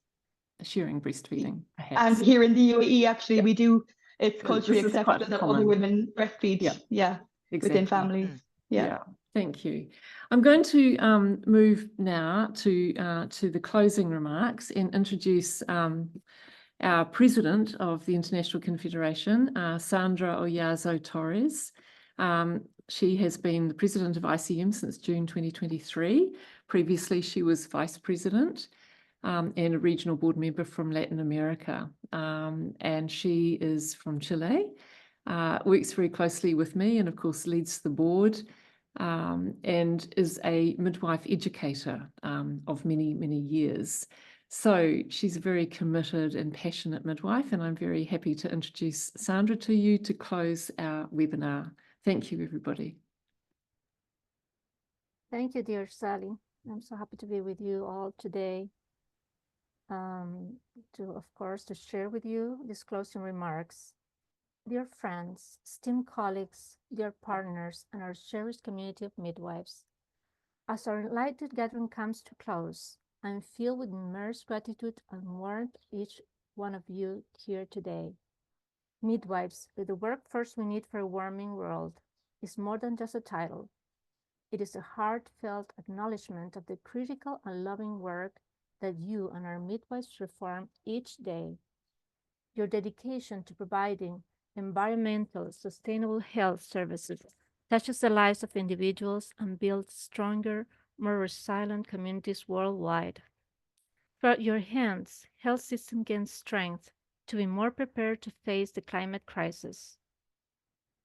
sharing breastfeeding, perhaps. And here in the UAE, actually, we do. It's culturally accepted that other women breastfeed. Yeah, exactly. Within families. Yeah. Thank you. I'm going to move now to the closing remarks and introduce our president of the International Confederation, Sandra Oyazo Torres. She has been the president of ICM since June 2023. Previously, she was vice president and a regional board member from Latin America. And she is from Chile, works very closely with me and, of course, leads the board. and is a midwife educator of many, many years. So she's a very committed and passionate midwife, and I'm very happy to introduce Sandra to you to close our webinar. Thank you, everybody. Thank you, dear Sally. I'm so happy to be with you all today. Of course, to share with you these closing remarks. Dear friends, esteemed colleagues, dear partners, and our cherished community of midwives, as our enlightened gathering comes to close, I'm filled with immense gratitude and warmth each one of you here today. Midwives, with the workforce we need for a warming world, is more than just a title. It is a heartfelt acknowledgement of the critical and loving work that you and our midwives perform each day. Your dedication to providing environmental, sustainable health services touches the lives of individuals and builds stronger, more resilient communities worldwide. Throughout your hands, health system gains strength to be more prepared to face the climate crisis.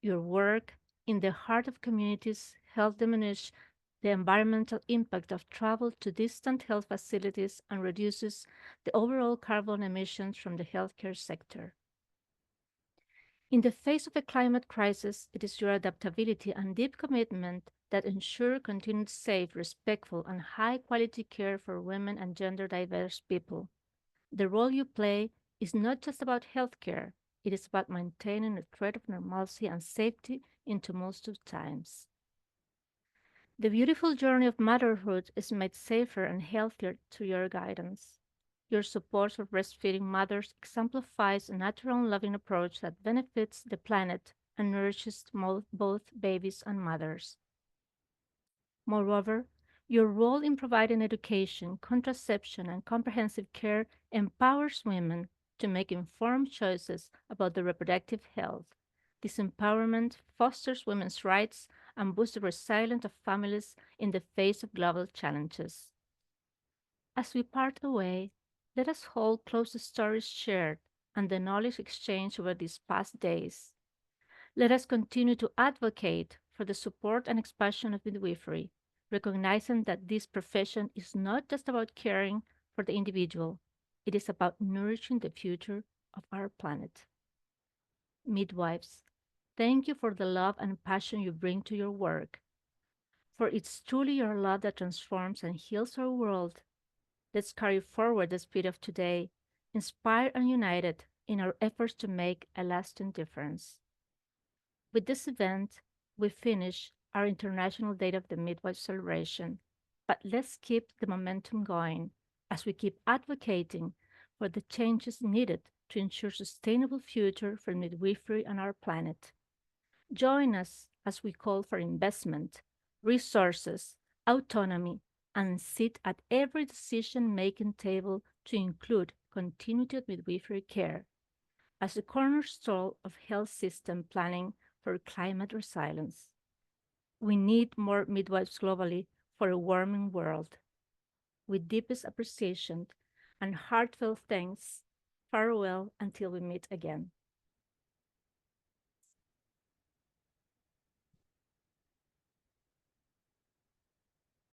Your work in the heart of communities helps diminish the environmental impact of travel to distant health facilities and reduces the overall carbon emissions from the healthcare sector. In the face of a climate crisis, it is your adaptability and deep commitment that ensure continued safe, respectful, and high-quality care for women and gender-diverse people. The role you play is not just about healthcare, it is about maintaining a thread of normalcy and safety in tumultuous times. The beautiful journey of motherhood is made safer and healthier through your guidance. Your support for breastfeeding mothers exemplifies a natural and loving approach that benefits the planet and nourishes both babies and mothers. Moreover, your role in providing education, contraception, and comprehensive care empowers women to make informed choices about their reproductive health. This empowerment fosters women's rights and boosts the resilience of families in the face of global challenges. As we part away, let us hold close the stories shared and the knowledge exchanged over these past days. Let us continue to advocate for the support and expansion of midwifery, recognizing that this profession is not just about caring for the individual, it is about nourishing the future of our planet. Midwives, thank you for the love and passion you bring to your work. For it's truly your love that transforms and heals our world. Let's carry forward the spirit of today, inspired and united in our efforts to make a lasting difference. With this event, we finish our International Day of the Midwife celebration, but let's keep the momentum going as we keep advocating for the changes needed to ensure a sustainable future for midwifery on our planet. Join us as we call for investment, resources, autonomy, and sit at every decision-making table to include continuity of midwifery care as a cornerstone of health system planning for climate resilience. We need more midwives globally for a warming world. With deepest appreciation and heartfelt thanks, farewell until we meet again.